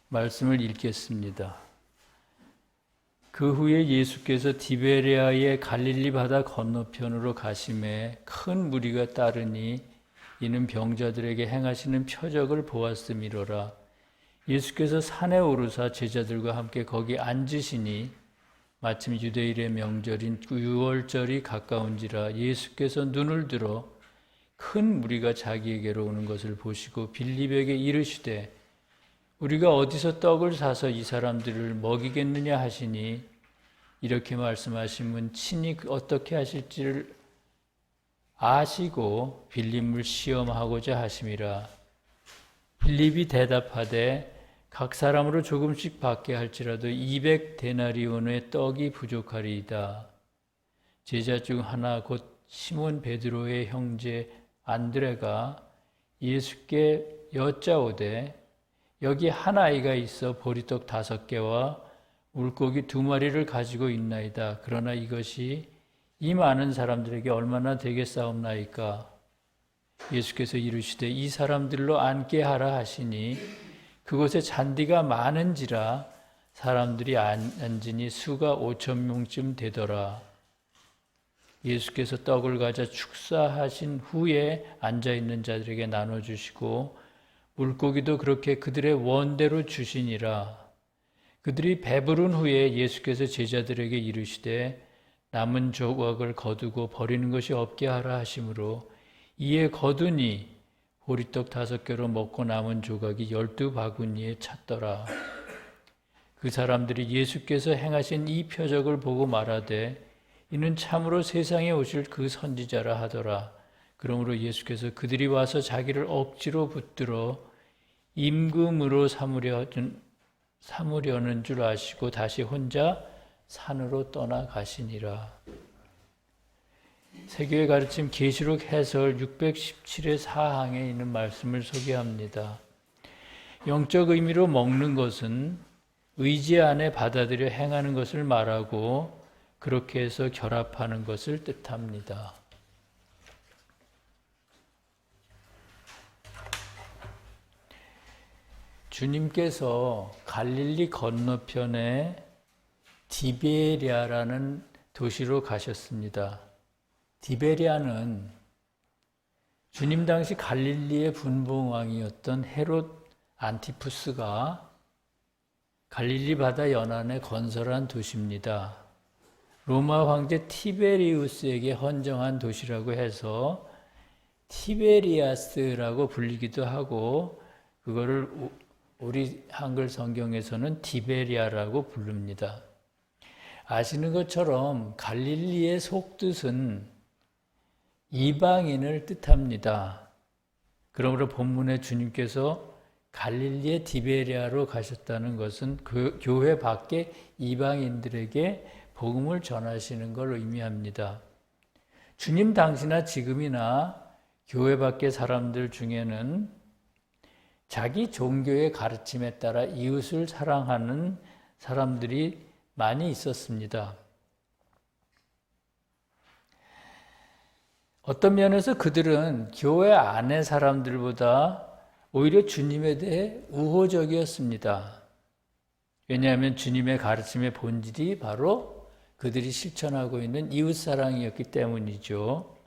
말씀을 읽겠습니다. 그 후에 예수께서 디베레아의 갈릴리 바다 건너편으로 가심에 큰 무리가 따르니 이는 병자들에게 행하시는 표적을 보았음이로라. 예수께서 산에 오르사 제자들과 함께 거기 앉으시니 마침 유대인의 명절인 유월절이 가까운지라. 예수께서 눈을 들어 큰 무리가 자기에게로 오는 것을 보시고 빌립에게 이르시되 우리가 어디서 떡을 사서 이 사람들을 먹이겠느냐 하시니 이렇게 말씀하시면 친히 어떻게 하실지를 아시고 빌립을 시험하고자 하심이라. 빌립이 대답하되 각 사람으로 조금씩 받게 할지라도 200데나리온의 떡이 부족하리이다. 제자 중 하나 곧 시몬 베드로의 형제 안드레가 예수께 여짜오되 여기 한 아이가 있어 보리떡 5개와 물고기 2마리를 가지고 있나이다. 그러나 이것이 이 많은 사람들에게 얼마나 되겠사옵나이까? 예수께서 이르시되 이 사람들로 앉게 하라 하시니 그곳에 잔디가 많은지라 사람들이 앉으니 수가 5,000명쯤 되더라. 예수께서 떡을 가져 축사하신 후에 앉아있는 자들에게 나눠주시고 물고기도 그렇게 그들의 원대로 주시니라. 그들이 배부른 후에 예수께서 제자들에게 이르시되 남은 조각을 거두고 버리는 것이 없게 하라 하시므로 이에 거두니 보리떡 5개로 먹고 남은 조각이 12바구니에 찼더라. 그 사람들이 예수께서 행하신 이 표적을 보고 말하되 이는 참으로 세상에 오실 그 선지자라 하더라. 그러므로 예수께서 그들이 와서 자기를 억지로 붙들어 임금으로 삼으려는 줄 아시고 다시 혼자 산으로 떠나가시니라. 세교의 가르침 계시록 해설 617의 4항에 있는 말씀을 소개합니다. 영적 의미로 먹는 것은 의지 안에 받아들여 행하는 것을 말하고 그렇게 해서 결합하는 것을 뜻합니다. 주님께서 갈릴리 건너편에 디베리아라는 도시로 가셨습니다. 디베리아는 주님 당시 갈릴리의 분봉왕이었던 헤롯 안티푸스가 갈릴리 바다 연안에 건설한 도시입니다. 로마 황제 티베리우스에게 헌정한 도시라고 해서 티베리아스라고 불리기도 하고 그거를 우리 한글 성경에서는 디베리아라고 부릅니다. 아시는 것처럼 갈릴리의 속뜻은 이방인을 뜻합니다. 그러므로 본문에 주님께서 갈릴리의 디베리아로 가셨다는 것은 그 교회 밖에 이방인들에게 복음을 전하시는 걸 의미합니다. 주님 당시나 지금이나 교회 밖의 사람들 중에는 자기 종교의 가르침에 따라 이웃을 사랑하는 사람들이 많이 있었습니다. 어떤 면에서 그들은 교회 안의 사람들보다 오히려 주님에 대해 우호적이었습니다. 왜냐하면 주님의 가르침의 본질이 바로 그들이 실천하고 있는 이웃사랑이었기 때문이죠.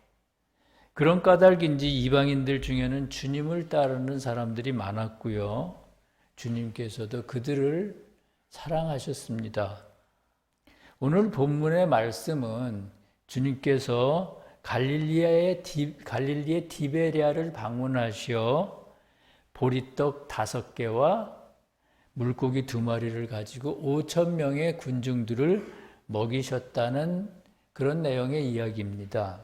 그런 까닭인지 이방인들 중에는 주님을 따르는 사람들이 많았고요. 주님께서도 그들을 사랑하셨습니다. 오늘 본문의 말씀은 주님께서 갈릴리의 디베리아를 방문하셔 보리떡 5개와 물고기 2마리를 가지고 5,000명의 군중들을 먹이셨다는 그런 내용의 이야기입니다.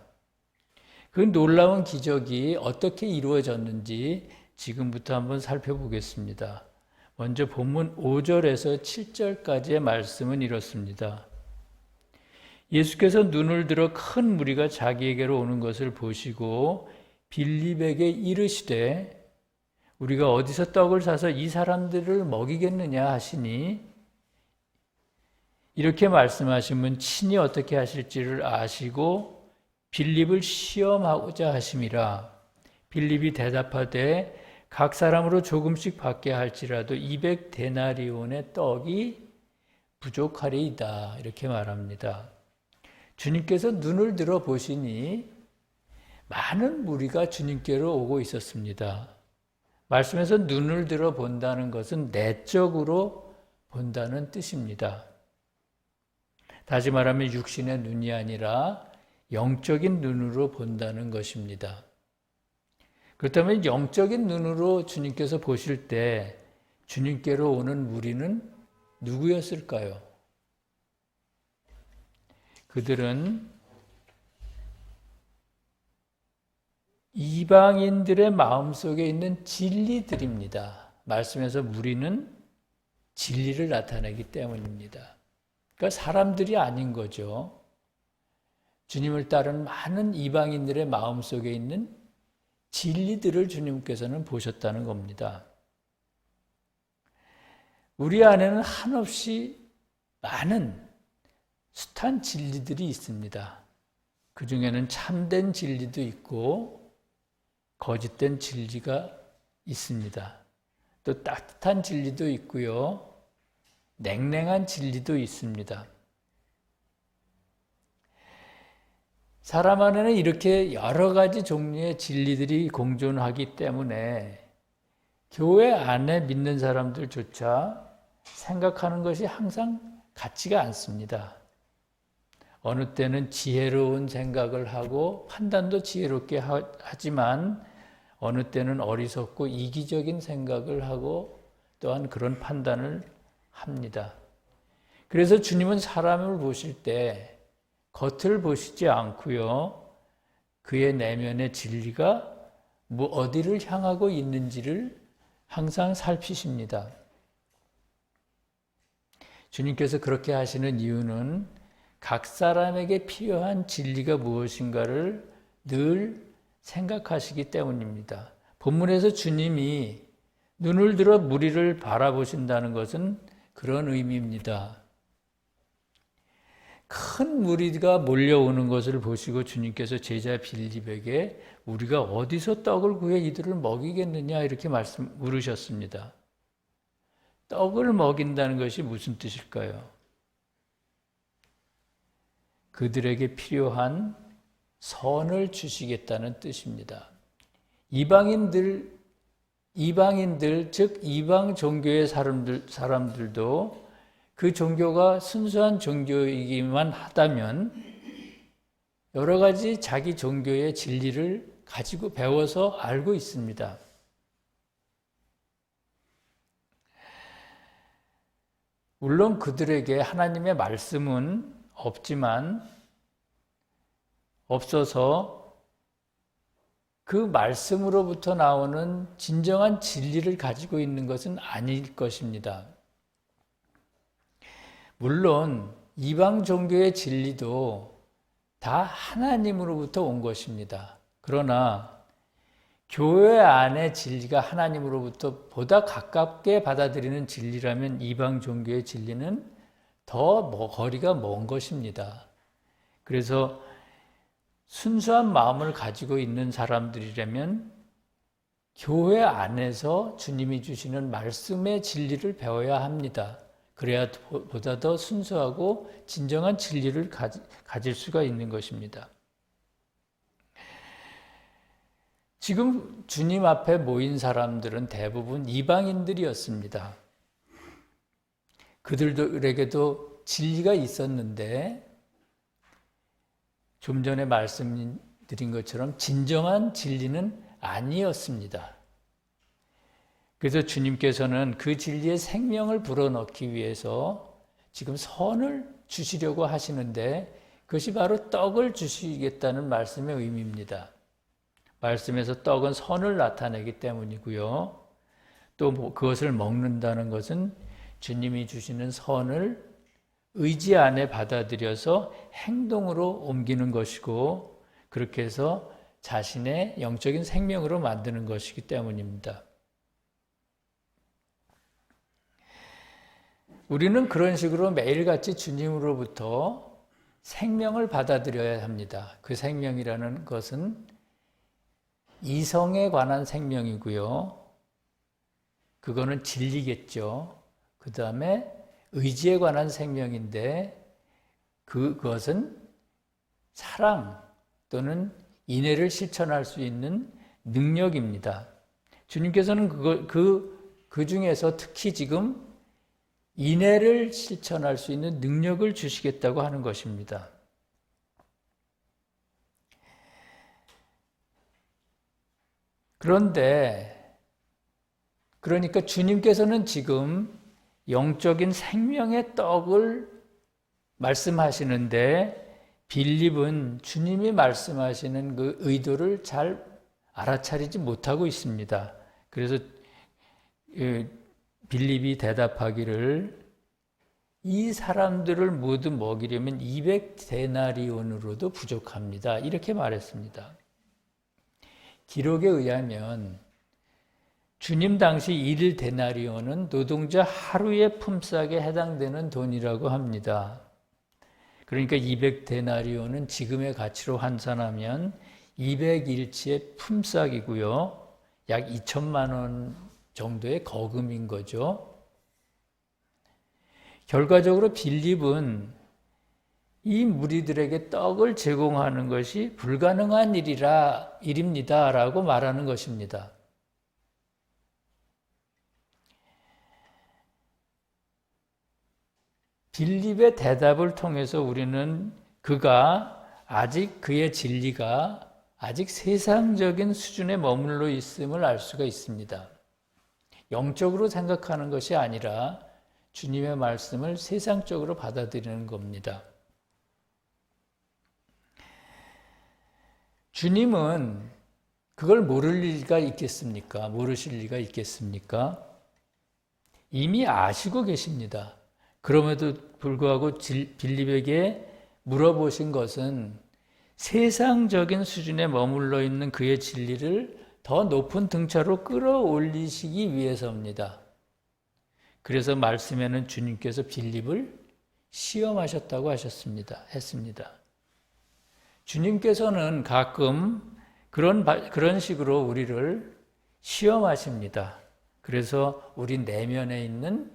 그 놀라운 기적이 어떻게 이루어졌는지 지금부터 한번 살펴보겠습니다. 먼저 본문 5절에서 7절까지의 말씀은 이렇습니다. 예수께서 눈을 들어 큰 무리가 자기에게로 오는 것을 보시고 빌립에게 이르시되 우리가 어디서 떡을 사서 이 사람들을 먹이겠느냐 하시니 이렇게 말씀하시면 친히 어떻게 하실지를 아시고 빌립을 시험하고자 하심이라. 빌립이 대답하되 각 사람으로 조금씩 받게 할지라도 200데나리온의 떡이 부족하리이다. 이렇게 말합니다. 주님께서 눈을 들어 보시니 많은 무리가 주님께로 오고 있었습니다. 말씀에서 눈을 들어 본다는 것은 내적으로 본다는 뜻입니다. 다시 말하면 육신의 눈이 아니라 영적인 눈으로 본다는 것입니다. 그렇다면 영적인 눈으로 주님께서 보실 때 주님께로 오는 무리는 누구였을까요? 그들은 이방인들의 마음속에 있는 진리들입니다. 말씀에서 무리는 진리를 나타내기 때문입니다. 그러니까 사람들이 아닌 거죠. 주님을 따르는 많은 이방인들의 마음속에 있는 진리들을 주님께서는 보셨다는 겁니다. 우리 안에는 한없이 많은 숱한 진리들이 있습니다. 그 중에는 참된 진리도 있고 거짓된 진리가 있습니다. 또 따뜻한 진리도 있고요. 냉랭한 진리도 있습니다. 사람 안에는 이렇게 여러 가지 종류의 진리들이 공존하기 때문에 교회 안에 믿는 사람들조차 생각하는 것이 항상 같지가 않습니다. 어느 때는 지혜로운 생각을 하고 판단도 지혜롭게 하지만 어느 때는 어리석고 이기적인 생각을 하고 또한 그런 판단을 합니다. 그래서 주님은 사람을 보실 때 겉을 보시지 않고요. 그의 내면의 진리가 어디를 향하고 있는지를 항상 살피십니다. 주님께서 그렇게 하시는 이유는 각 사람에게 필요한 진리가 무엇인가를 늘 생각하시기 때문입니다. 본문에서 주님이 눈을 들어 무리를 바라보신다는 것은 그런 의미입니다. 큰 무리가 몰려오는 것을 보시고 주님께서 제자 빌립에게 우리가 어디서 떡을 구해 이들을 먹이겠느냐 이렇게 물으셨습니다. 떡을 먹인다는 것이 무슨 뜻일까요? 그들에게 필요한 선을 주시겠다는 뜻입니다. 이방인들 즉 이방 종교의 사람들도 그 종교가 순수한 종교이기만 하다면 여러 가지 자기 종교의 진리를 가지고 배워서 알고 있습니다. 물론 그들에게 하나님의 말씀은 없어서 그 말씀으로부터 나오는 진정한 진리를 가지고 있는 것은 아닐 것입니다. 물론 이방 종교의 진리도 다 하나님으로부터 온 것입니다. 그러나 교회 안의 진리가 하나님으로부터 보다 가깝게 받아들이는 진리라면 이방 종교의 진리는 더 거리가 먼 것입니다. 그래서 순수한 마음을 가지고 있는 사람들이라면 교회 안에서 주님이 주시는 말씀의 진리를 배워야 합니다. 그래야 보다 더 순수하고 진정한 진리를 가질 수가 있는 것입니다. 지금 주님 앞에 모인 사람들은 대부분 이방인들이었습니다. 그들에게도 진리가 있었는데 좀 전에 말씀드린 것처럼 진정한 진리는 아니었습니다. 그래서 주님께서는 그 진리의 생명을 불어넣기 위해서 지금 선을 주시려고 하시는데 그것이 바로 떡을 주시겠다는 말씀의 의미입니다. 말씀에서 떡은 선을 나타내기 때문이고요. 또 그것을 먹는다는 것은 주님이 주시는 선을 의지 안에 받아들여서 행동으로 옮기는 것이고 그렇게 해서 자신의 영적인 생명으로 만드는 것이기 때문입니다. 우리는 그런 식으로 매일같이 주님으로부터 생명을 받아들여야 합니다. 그 생명이라는 것은 이성에 관한 생명이고요. 그거는 진리겠죠. 그 다음에 의지에 관한 생명인데 그것은 사랑 또는 인애를 실천할 수 있는 능력입니다. 주님께서는 그 중에서 특히 지금 인애를 실천할 수 있는 능력을 주시겠다고 하는 것입니다. 그러니까 주님께서는 지금 영적인 생명의 떡을 말씀하시는데 빌립은 주님이 말씀하시는 그 의도를 잘 알아차리지 못하고 있습니다. 그래서 빌립이 대답하기를 이 사람들을 모두 먹이려면 200데나리온으로도 부족합니다. 이렇게 말했습니다. 기록에 의하면 주님 당시 1데나리온은 노동자 하루의 품삯에 해당되는 돈이라고 합니다. 그러니까 200데나리온은 지금의 가치로 환산하면 200일치의 품삯이고요. 약 2천만 원 정도의 거금인 거죠. 결과적으로 빌립은 이 무리들에게 떡을 제공하는 것이 불가능한 일입니다 라고 말하는 것입니다. 빌립의 대답을 통해서 우리는 그의 진리가 아직 세상적인 수준에 머물러 있음을 알 수가 있습니다. 영적으로 생각하는 것이 아니라 주님의 말씀을 세상적으로 받아들이는 겁니다. 주님은 그걸 모르실 리가 있겠습니까? 이미 아시고 계십니다. 그럼에도 불구하고 빌립에게 물어보신 것은 세상적인 수준에 머물러 있는 그의 진리를 더 높은 등차로 끌어올리시기 위해서입니다. 그래서 말씀에는 주님께서 빌립을 시험하셨다고 했습니다. 주님께서는 가끔 그런 식으로 우리를 시험하십니다. 그래서 우리 내면에 있는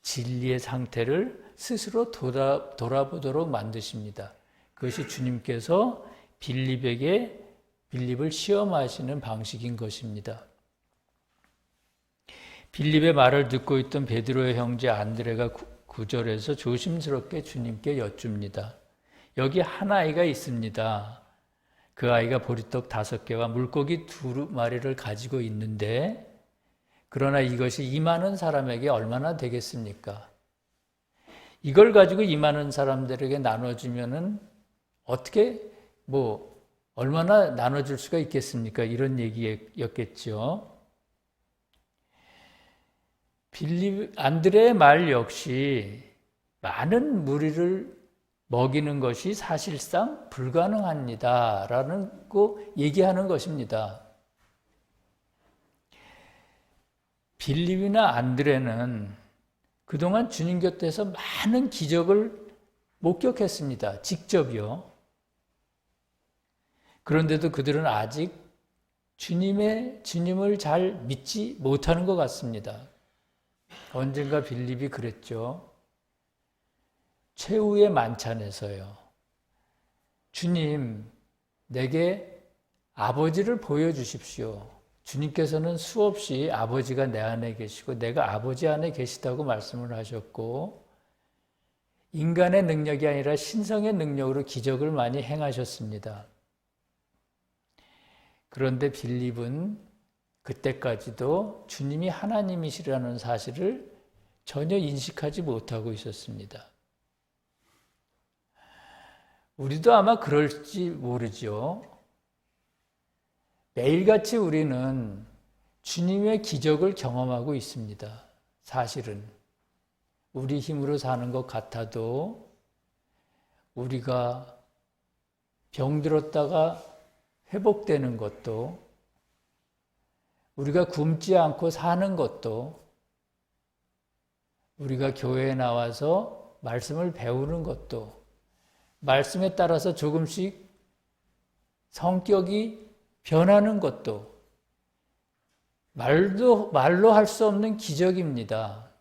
진리의 상태를 스스로 돌아보도록 만드십니다. 그것이 주님께서 빌립을 시험하시는 방식인 것입니다. 빌립의 말을 듣고 있던 베드로의 형제 안드레가 9절에서 조심스럽게 주님께 여쭙니다. 여기 한 아이가 있습니다. 그 아이가 보리떡 5개와 물고기 2마리를 가지고 있는데 그러나 이것이 이 많은 사람에게 얼마나 되겠습니까? 이걸 가지고 이 많은 사람들에게 나눠주면은 어떻게 얼마나 나눠줄 수가 있겠습니까? 이런 얘기였겠죠. 안드레의 말 역시 많은 무리를 먹이는 것이 사실상 불가능합니다. 라는 거 얘기하는 것입니다. 빌립이나 안드레는 그동안 주님 곁에서 많은 기적을 목격했습니다. 직접요. 그런데도 그들은 아직 주님을 잘 믿지 못하는 것 같습니다. 언젠가 빌립이 그랬죠. 최후의 만찬에서요. 주님, 내게 아버지를 보여주십시오. 주님께서는 수없이 아버지가 내 안에 계시고 내가 아버지 안에 계시다고 말씀을 하셨고 인간의 능력이 아니라 신성의 능력으로 기적을 많이 행하셨습니다. 그런데 빌립은 그때까지도 주님이 하나님이시라는 사실을 전혀 인식하지 못하고 있었습니다. 우리도 아마 그럴지 모르죠. 매일같이 우리는 주님의 기적을 경험하고 있습니다. 사실은 우리 힘으로 사는 것 같아도 우리가 병들었다가 회복되는 것도 우리가 굶지 않고 사는 것도 우리가 교회에 나와서 말씀을 배우는 것도 말씀에 따라서 조금씩 성격이 변하는 것도 말로 할 수 없는 기적입니다.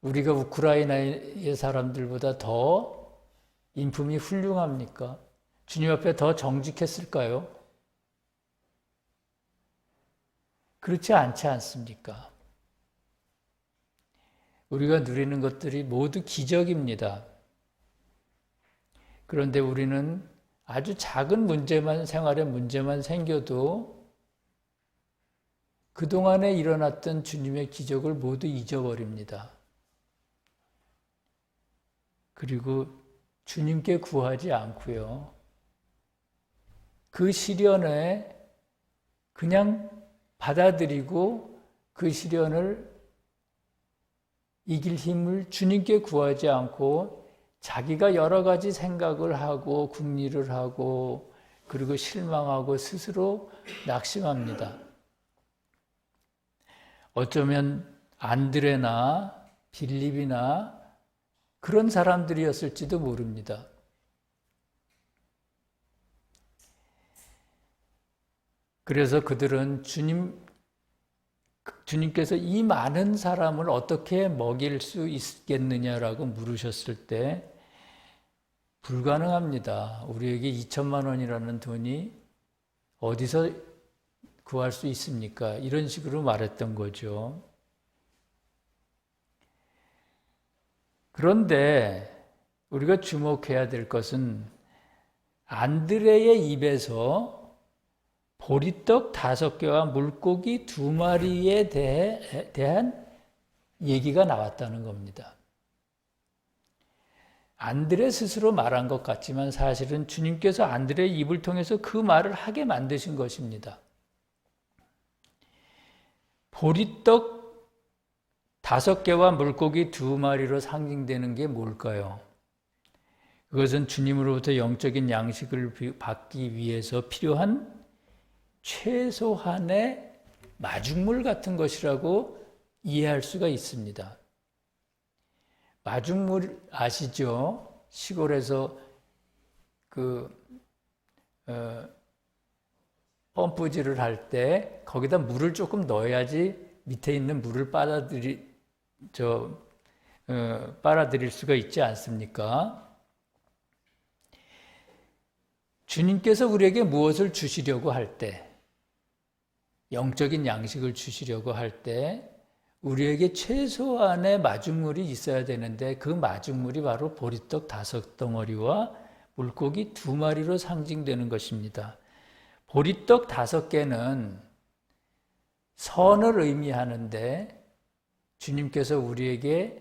우리가 우크라이나의 사람들보다 더 인품이 훌륭합니까? 주님 앞에 더 정직했을까요? 그렇지 않지 않습니까? 우리가 누리는 것들이 모두 기적입니다. 그런데 우리는 아주 작은 문제만, 생활의 문제만 생겨도 그동안에 일어났던 주님의 기적을 모두 잊어버립니다. 그리고 주님께 구하지 않고요. 그 시련에 그냥 받아들이고 그 시련을 이길 힘을 주님께 구하지 않고 자기가 여러 가지 생각을 하고 궁리를 하고 그리고 실망하고 스스로 낙심합니다. 어쩌면 안드레나 빌립이나 그런 사람들이었을지도 모릅니다. 그래서 그들은 주님께서 이 많은 사람을 어떻게 먹일 수 있겠느냐라고 물으셨을 때 불가능합니다. 우리에게 2천만 원이라는 돈이 어디서 구할 수 있습니까? 이런 식으로 말했던 거죠. 그런데 우리가 주목해야 될 것은 안드레의 입에서 보리떡 5개와 물고기 2마리에 대한 얘기가 나왔다는 겁니다. 안드레 스스로 말한 것 같지만 사실은 주님께서 안드레의 입을 통해서 그 말을 하게 만드신 것입니다. 보리떡 5개와 물고기 2마리로 상징되는 게 뭘까요? 그것은 주님으로부터 영적인 양식을 받기 위해서 필요한 최소한의 마중물 같은 것이라고 이해할 수가 있습니다. 마중물 아시죠? 시골에서 펌프질을 할 때 거기다 물을 조금 넣어야지 밑에 있는 물을 빨아들일 수가 있지 않습니까? 주님께서 우리에게 무엇을 주시려고 할 때, 영적인 양식을 주시려고 할 때 우리에게 최소한의 마중물이 있어야 되는데 그 마중물이 바로 보리떡 5덩어리와 물고기 2마리로 상징되는 것입니다. 보리떡 5개는 선을 의미하는데 주님께서 우리에게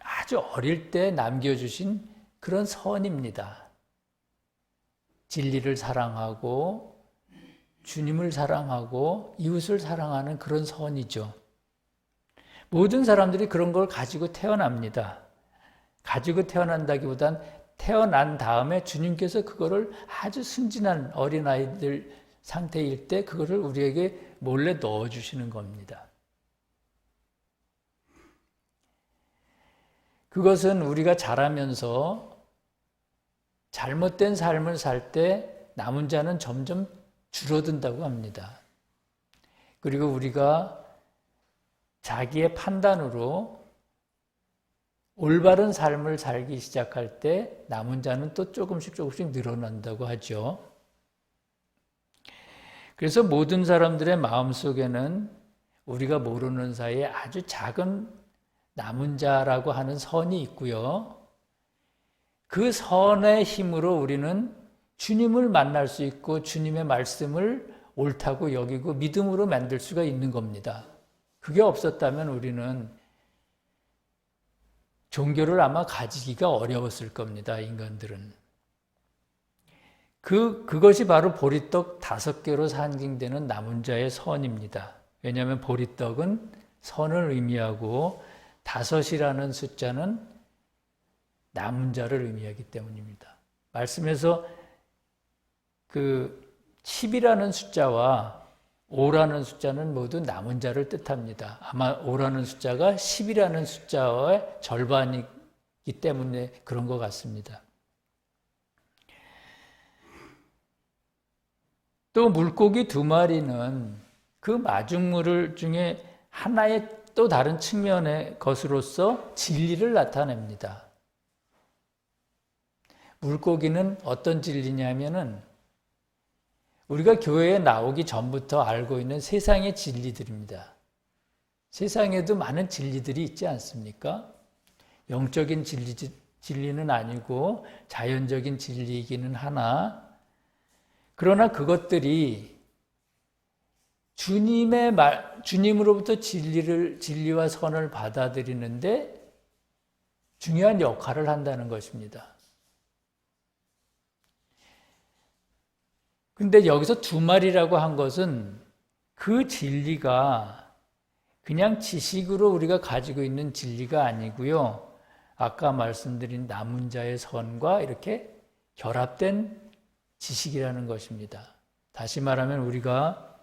아주 어릴 때 남겨주신 그런 선입니다. 진리를 사랑하고 주님을 사랑하고 이웃을 사랑하는 그런 선이죠. 모든 사람들이 그런 걸 가지고 태어납니다. 가지고 태어난다기보단 태어난 다음에 주님께서 그거를 아주 순진한 어린아이들 상태일 때 그거를 우리에게 몰래 넣어주시는 겁니다. 그것은 우리가 자라면서 잘못된 삶을 살 때 남은 자는 점점 줄어든다고 합니다. 그리고 우리가 자기의 판단으로 올바른 삶을 살기 시작할 때 남은 자는 또 조금씩 늘어난다고 하죠. 그래서 모든 사람들의 마음속에는 우리가 모르는 사이에 아주 작은 남은 자라고 하는 선이 있고요. 그 선의 힘으로 우리는 주님을 만날 수 있고 주님의 말씀을 옳다고 여기고 믿음으로 만들 수가 있는 겁니다. 그게 없었다면 우리는 종교를 아마 가지기가 어려웠을 겁니다. 인간들은. 그것이 바로 보리떡 5개로 상징되는 남은 자의 선입니다. 왜냐하면 보리떡은 선을 의미하고 5이라는 숫자는 남은 자를 의미하기 때문입니다. 말씀에서 10이라는 숫자와 5라는 숫자는 모두 남은 자를 뜻합니다. 아마 5라는 숫자가 10이라는 숫자의 절반이기 때문에 그런 것 같습니다. 또 물고기 두 마리는 그 마중물 중에 하나의 또 다른 측면의 것으로서 진리를 나타냅니다. 물고기는 어떤 진리냐면은 우리가 교회에 나오기 전부터 알고 있는 세상의 진리들입니다. 세상에도 많은 진리들이 있지 않습니까? 영적인 진리는 아니고 자연적인 진리이기는 하나, 그러나 그것들이 주님으로부터 진리와 선을 받아들이는데 중요한 역할을 한다는 것입니다. 근데 여기서 두 마리라고 한 것은 그 진리가 그냥 지식으로 우리가 가지고 있는 진리가 아니고요. 아까 말씀드린 남은 자의 선과 이렇게 결합된 지식이라는 것입니다. 다시 말하면 우리가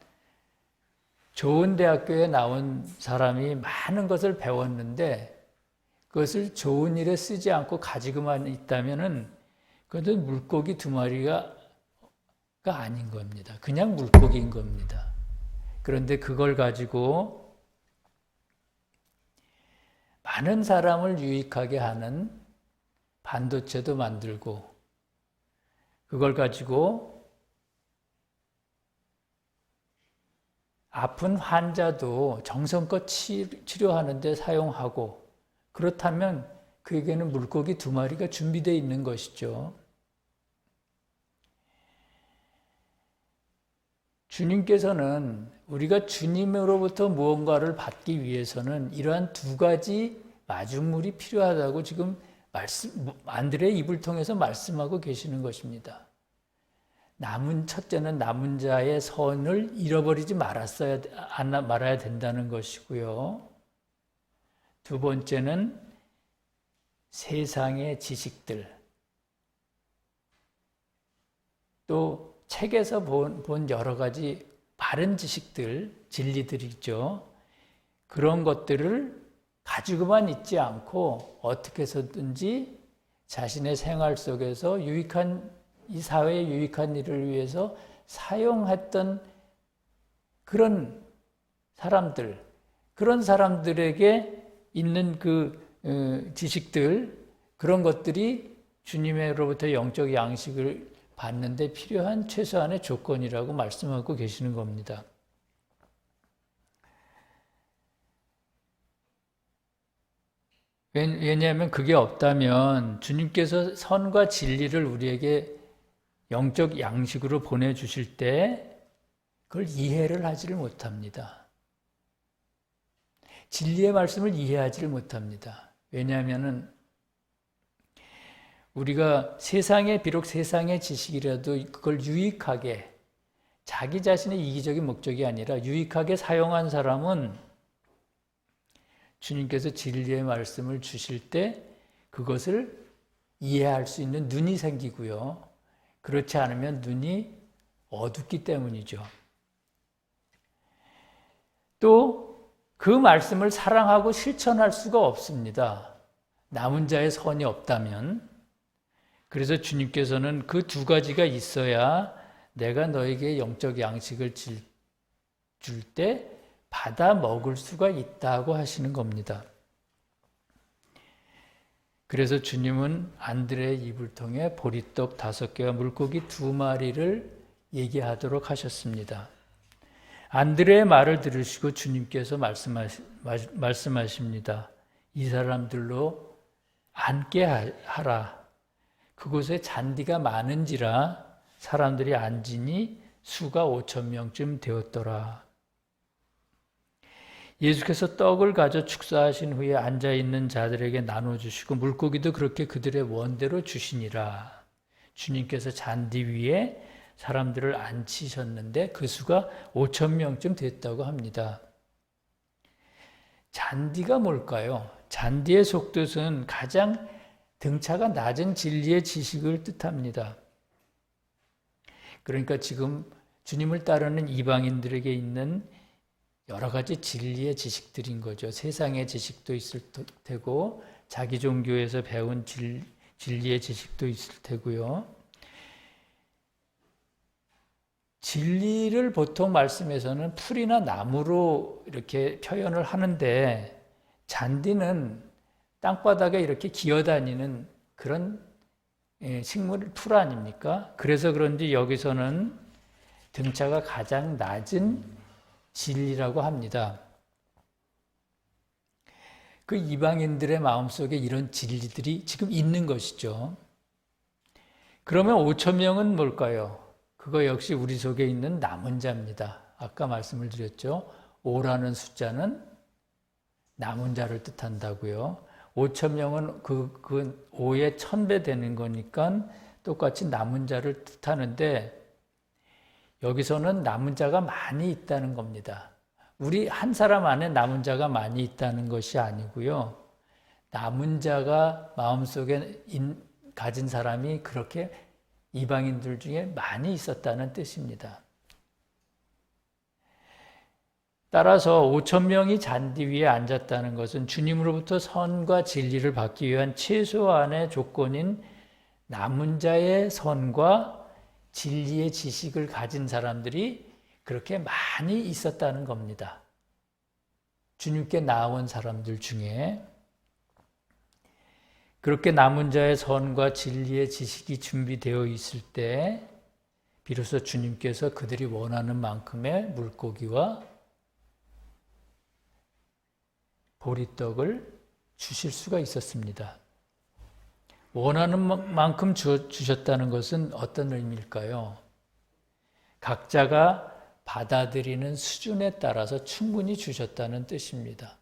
좋은 대학교에 나온 사람이 많은 것을 배웠는데 그것을 좋은 일에 쓰지 않고 가지고만 있다면은 그것은 물고기 두 마리가 아닌 겁니다. 그냥 물고기인 겁니다. 그런데 그걸 가지고 많은 사람을 유익하게 하는 반도체도 만들고 그걸 가지고 아픈 환자도 정성껏 치료하는 데 사용하고 그렇다면 그에게는 물고기 두 마리가 준비되어 있는 것이죠. 주님께서는 우리가 주님으로부터 무언가를 받기 위해서는 이러한 두 가지 마중물이 필요하다고 지금 안드레의 입을 통해서 말씀하고 계시는 것입니다. 첫째는 남은 자의 선을 잃어버리지 말아야 된다는 것이고요. 두 번째는 세상의 지식들, 또 책에서 본 여러 가지 바른 지식들, 진리들이죠. 그런 것들을 가지고만 있지 않고 어떻게 해서든지 자신의 생활 속에서 이 사회에 유익한 일을 위해서 사용했던 그런 사람들에게 있는 그 지식들, 그런 것들이 주님으로부터 영적 양식을 받는데 필요한 최소한의 조건이라고 말씀하고 계시는 겁니다. 왜냐하면 그게 없다면 주님께서 선과 진리를 우리에게 영적 양식으로 보내주실 때 그걸 이해를 하지를 못합니다. 진리의 말씀을 이해하지를 못합니다. 왜냐하면 우리가 비록 세상의 지식이라도 그걸 유익하게, 자기 자신의 이기적인 목적이 아니라 유익하게 사용한 사람은 주님께서 진리의 말씀을 주실 때 그것을 이해할 수 있는 눈이 생기고요. 그렇지 않으면 눈이 어둡기 때문이죠. 또 그 말씀을 사랑하고 실천할 수가 없습니다. 남은 자의 선이 없다면. 그래서 주님께서는 그 두 가지가 있어야 내가 너에게 영적 양식을 줄 때 받아 먹을 수가 있다고 하시는 겁니다. 그래서 주님은 안드레의 입을 통해 보리떡 5개와 물고기 2마리를 얘기하도록 하셨습니다. 안드레의 말을 들으시고 주님께서 말씀하십니다. 이 사람들로 앉게 하라. 그곳에 잔디가 많은지라 사람들이 앉으니 수가 5,000명쯤 되었더라. 예수께서 떡을 가져 축사하신 후에 앉아있는 자들에게 나눠주시고 물고기도 그렇게 그들의 원대로 주시니라. 주님께서 잔디 위에 사람들을 앉히셨는데 그 수가 5,000명쯤 됐다고 합니다. 잔디가 뭘까요? 잔디의 속뜻은 가장 등차가 낮은 진리의 지식을 뜻합니다. 그러니까 지금 주님을 따르는 이방인들에게 있는 여러 가지 진리의 지식들인 거죠. 세상의 지식도 있을 테고 자기 종교에서 배운 진리의 지식도 있을 테고요. 진리를 보통 말씀에서는 풀이나 나무로 이렇게 표현을 하는데 잔디는 땅바닥에 이렇게 기어다니는 그런 식물 풀 아닙니까? 그래서 그런지 여기서는 등차가 가장 낮은 진리라고 합니다. 그 이방인들의 마음속에 이런 진리들이 지금 있는 것이죠. 그러면 5천 명은 뭘까요? 그거 역시 우리 속에 있는 남은 자입니다. 아까 말씀을 드렸죠. 5라는 숫자는 남은 자를 뜻한다고요. 5천 명은 그 5의 1000배 되는 거니까 똑같이 남은 자를 뜻하는데 여기서는 남은 자가 많이 있다는 겁니다. 우리 한 사람 안에 남은 자가 많이 있다는 것이 아니고요. 남은 자가 마음속에 가진 사람이 그렇게 이방인들 중에 많이 있었다는 뜻입니다. 따라서 5천 명이 잔디 위에 앉았다는 것은 주님으로부터 선과 진리를 받기 위한 최소한의 조건인 남은 자의 선과 진리의 지식을 가진 사람들이 그렇게 많이 있었다는 겁니다. 주님께 나온 사람들 중에 그렇게 남은 자의 선과 진리의 지식이 준비되어 있을 때 비로소 주님께서 그들이 원하는 만큼의 물고기와 보리떡을 주실 수가 있었습니다. 원하는 만큼 주셨다는 것은 어떤 의미일까요? 각자가 받아들이는 수준에 따라서 충분히 주셨다는 뜻입니다.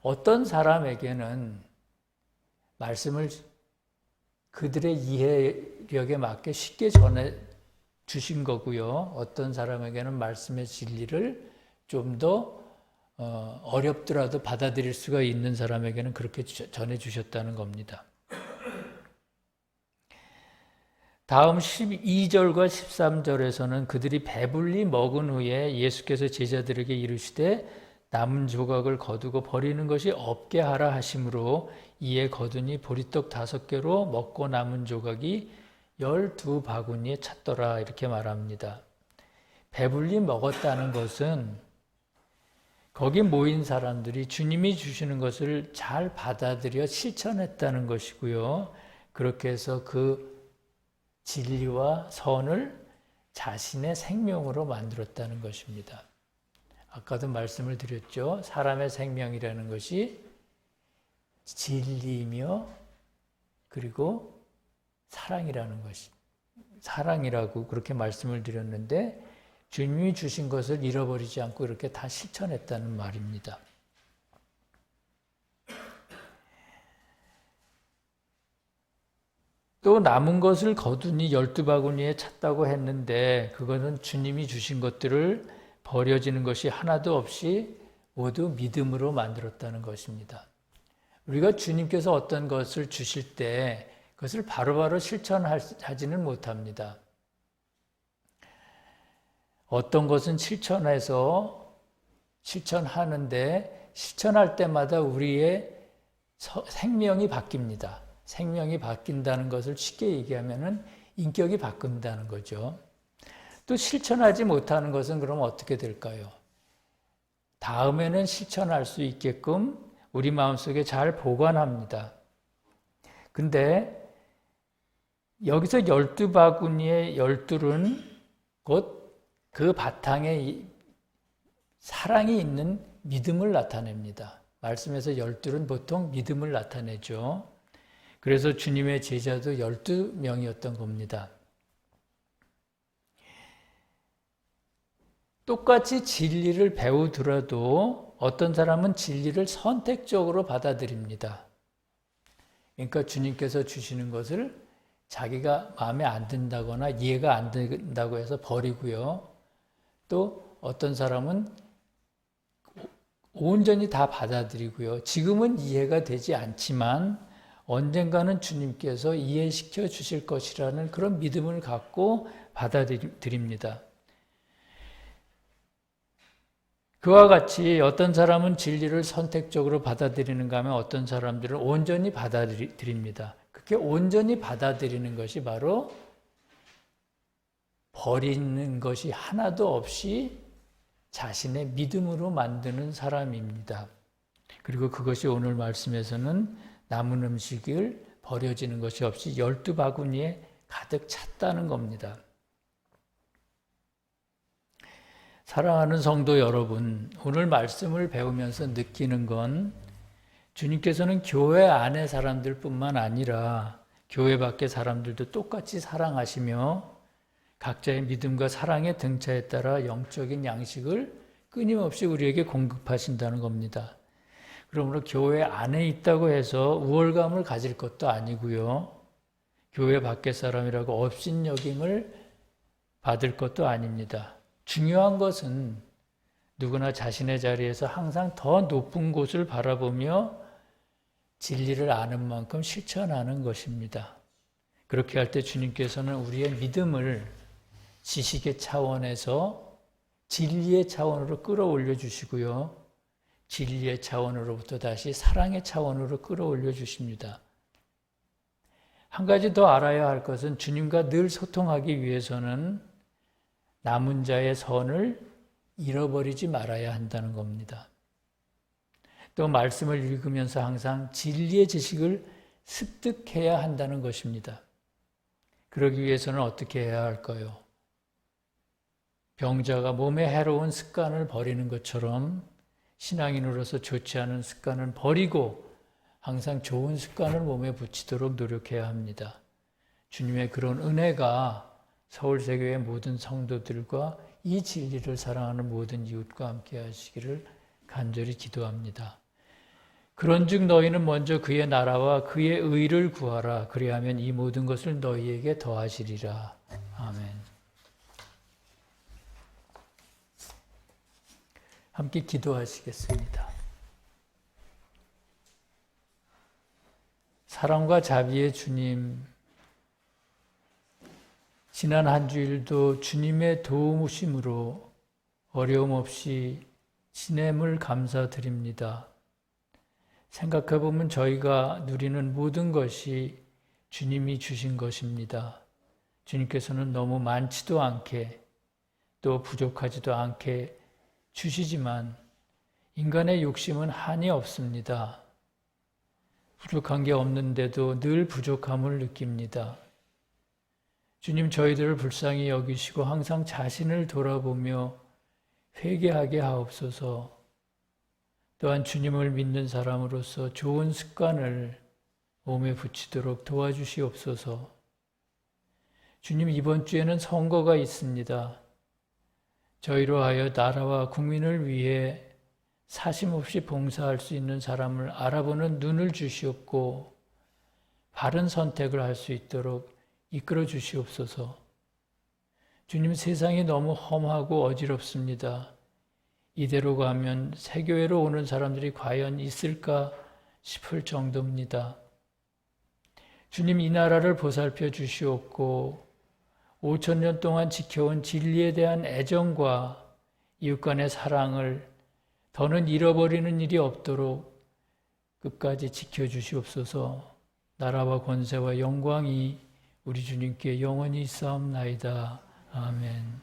어떤 사람에게는 말씀을 그들의 이해력에 맞게 쉽게 전해 주신 거고요. 어떤 사람에게는 말씀의 진리를 좀 더 어렵더라도 받아들일 수가 있는 사람에게는 그렇게 전해 주셨다는 겁니다. 다음 12절과 13절에서는 그들이 배불리 먹은 후에 예수께서 제자들에게 이르시되 남은 조각을 거두고 버리는 것이 없게 하라 하심으로 이에 거두니 보리떡 5개로 먹고 남은 조각이 12바구니에 찼더라 이렇게 말합니다. 배불리 먹었다는 것은 거기 모인 사람들이 주님이 주시는 것을 잘 받아들여 실천했다는 것이고요. 그렇게 해서 그 진리와 선을 자신의 생명으로 만들었다는 것입니다. 아까도 말씀을 드렸죠. 사람의 생명이라는 것이 진리이며 그리고 사랑이라는 것이 사랑이라고 그렇게 말씀을 드렸는데 주님이 주신 것을 잃어버리지 않고 이렇게 다 실천했다는 말입니다. 또 남은 것을 거두니 12바구니에 찼다고 했는데 그것은 주님이 주신 것들을 버려지는 것이 하나도 없이 모두 믿음으로 만들었다는 것입니다. 우리가 주님께서 어떤 것을 주실 때 그것을 바로바로 실천하지는 못합니다. 어떤 것은 실천하는데 실천할 때마다 우리의 생명이 바뀝니다. 생명이 바뀐다는 것을 쉽게 얘기하면 인격이 바뀐다는 거죠. 또 실천하지 못하는 것은 그럼 어떻게 될까요? 다음에는 실천할 수 있게끔 우리 마음속에 잘 보관합니다. 근데 여기서 12바구니의 12은 곧 그 바탕에 사랑이 있는 믿음을 나타냅니다. 말씀에서 12은 보통 믿음을 나타내죠. 그래서 주님의 제자도 12명이었던 겁니다. 똑같이 진리를 배우더라도 어떤 사람은 진리를 선택적으로 받아들입니다. 그러니까 주님께서 주시는 것을 자기가 마음에 안 든다거나 이해가 안 된다고 해서 버리고요. 또 어떤 사람은 온전히 다 받아들이고요. 지금은 이해가 되지 않지만 언젠가는 주님께서 이해시켜 주실 것이라는 그런 믿음을 갖고 받아들입니다. 그와 같이 어떤 사람은 진리를 선택적으로 받아들이는가 하면 어떤 사람들은 온전히 받아들입니다. 그렇게 온전히 받아들이는 것이 바로 버리는 것이 하나도 없이 자신의 믿음으로 만드는 사람입니다. 그리고 그것이 오늘 말씀에서는 남은 음식을 버려지는 것이 없이 12바구니에 가득 찼다는 겁니다. 사랑하는 성도 여러분, 오늘 말씀을 배우면서 느끼는 건 주님께서는 교회 안의 사람들뿐만 아니라 교회 밖의 사람들도 똑같이 사랑하시며 각자의 믿음과 사랑의 등차에 따라 영적인 양식을 끊임없이 우리에게 공급하신다는 겁니다. 그러므로 교회 안에 있다고 해서 우월감을 가질 것도 아니고요. 교회 밖의 사람이라고 업신여김을 받을 것도 아닙니다. 중요한 것은 누구나 자신의 자리에서 항상 더 높은 곳을 바라보며 진리를 아는 만큼 실천하는 것입니다. 그렇게 할 때 주님께서는 우리의 믿음을 지식의 차원에서 진리의 차원으로 끌어올려 주시고요. 진리의 차원으로부터 다시 사랑의 차원으로 끌어올려 주십니다. 한 가지 더 알아야 할 것은 주님과 늘 소통하기 위해서는 남은 자의 선을 잃어버리지 말아야 한다는 겁니다. 또 말씀을 읽으면서 항상 진리의 지식을 습득해야 한다는 것입니다. 그러기 위해서는 어떻게 해야 할까요? 병자가 몸에 해로운 습관을 버리는 것처럼 신앙인으로서 좋지 않은 습관을 버리고 항상 좋은 습관을 몸에 붙이도록 노력해야 합니다. 주님의 그런 은혜가 서울세교의 모든 성도들과 이 진리를 사랑하는 모든 이웃과 함께 하시기를 간절히 기도합니다. 그런즉 너희는 먼저 그의 나라와 그의 의를 구하라. 그리하면 이 모든 것을 너희에게 더하시리라. 아멘. 함께 기도하시겠습니다. 사랑과 자비의 주님, 지난 한 주일도 주님의 도우심으로 어려움 없이 지냄을 감사드립니다. 생각해보면 저희가 누리는 모든 것이 주님이 주신 것입니다. 주님께서는 너무 많지도 않게 또 부족하지도 않게 주시지만 인간의 욕심은 한이 없습니다. 부족한 게 없는데도 늘 부족함을 느낍니다. 주님, 저희들을 불쌍히 여기시고 항상 자신을 돌아보며 회개하게 하옵소서. 또한 주님을 믿는 사람으로서 좋은 습관을 몸에 붙이도록 도와주시옵소서. 주님, 이번 주에는 선거가 있습니다. 저희로 하여 나라와 국민을 위해 사심없이 봉사할 수 있는 사람을 알아보는 눈을 주시옵고 바른 선택을 할 수 있도록 이끌어 주시옵소서. 주님, 세상이 너무 험하고 어지럽습니다. 이대로 가면 새교회로 오는 사람들이 과연 있을까 싶을 정도입니다. 주님, 이 나라를 보살펴 주시옵고 5,000년 동안 지켜온 진리에 대한 애정과 이웃 간의 사랑을 더는 잃어버리는 일이 없도록 끝까지 지켜주시옵소서. 나라와 권세와 영광이 우리 주님께 영원히 있사옵나이다. 아멘.